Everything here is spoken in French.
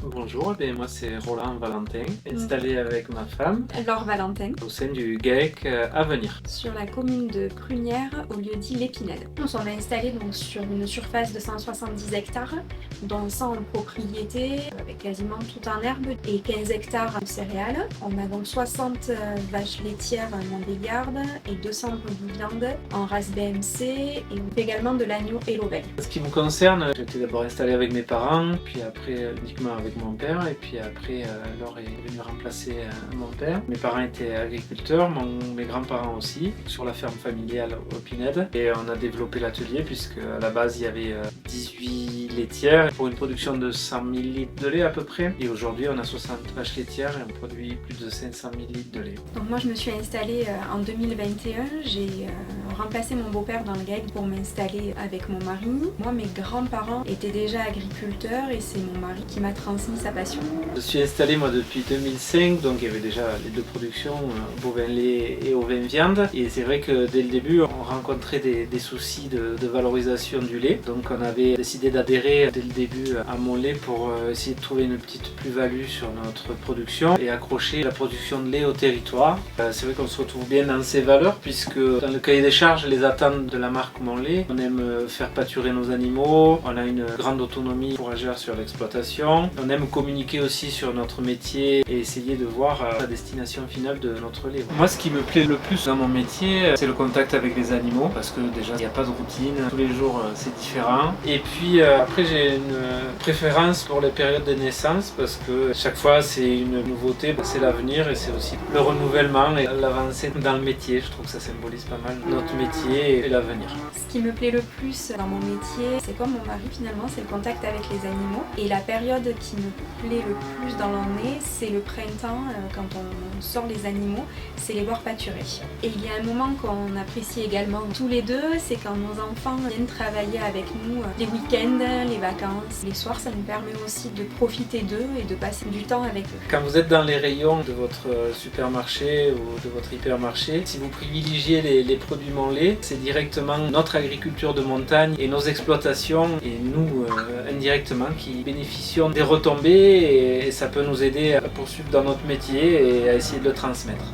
Bonjour, moi c'est Roland Valentin, installé avec ma femme Laure Valentin, au sein du GAEC Avenir. sur la commune de Prunières, au lieu-dit l'Épinette. On s'en est installé donc sur une surface de 170 hectares, dont 100 en propriété, avec quasiment tout en herbe, et 15 hectares en céréales. On a donc 60 vaches laitières non bégardes et 200 brebis viande en race BMC, et on fait également de l'agneau et l'ovelle. Ce qui me concerne, j'étais d'abord installé avec mes parents, puis après uniquement avec mon père, et puis après Laure est venue remplacer mon père. Mes parents étaient agriculteurs, mes grands-parents aussi, sur la ferme familiale au Pinède. Et on a développé l'atelier puisque à la base il y avait 18 laitières pour une production de 100 000 litres de lait à peu près. Et aujourd'hui on a 60 vaches laitières et on produit plus de 500 000 litres de lait. Donc moi je me suis installée en 2021, j'ai remplacé mon beau-père dans le GAEC pour m'installer avec mon mari. Moi mes grands-parents étaient déjà agriculteurs et c'est mon mari qui m'a transmis sa passion. Je suis installé moi depuis 2005, donc il y avait déjà les deux productions, bovin lait et ovin viande. Et c'est vrai que dès le début on rencontrait des soucis de valorisation du lait. Donc on avait décidé d'adhérer dès le début à mon lait pour essayer de trouver une petite plus-value sur notre production et accrocher la production de lait au territoire. C'est vrai qu'on se retrouve bien dans ces valeurs puisque dans le cahier des charges, les attentes de la marque Mon Lait, on aime faire pâturer nos animaux, on a une grande autonomie pour agir sur l'exploitation, on aime communiquer aussi sur notre métier et essayer de voir la destination finale de notre lait. Moi ce qui me plaît le plus dans mon métier, c'est le contact avec les animaux parce que déjà il n'y a pas de routine, tous les jours c'est différent. Et puis après j'ai une préférence pour les périodes de naissance parce que chaque fois c'est une nouveauté, c'est l'avenir et c'est aussi le renouvellement et l'avancée dans le métier. Je trouve que ça symbolise pas mal notre métier et l'avenir. Ce qui me plaît le plus dans mon métier, c'est comme mon mari finalement, c'est le contact avec les animaux. Et la période qui me plaît le plus dans l'année, c'est le printemps, quand on sort les animaux, c'est les voir pâturer. Et il y a un moment qu'on apprécie également tous les deux, c'est quand nos enfants viennent travailler avec nous les week-ends, les vacances. Les soirs, ça nous permet aussi de profiter d'eux et de passer du temps avec eux. Quand vous êtes dans les rayons de votre supermarché ou de votre hypermarché, si vous privilégiez les produits Mon Lait, c'est directement notre agriculture de montagne et nos exploitations et nous indirectement qui bénéficions des retombées et ça peut nous aider à poursuivre dans notre métier et à essayer de le transmettre.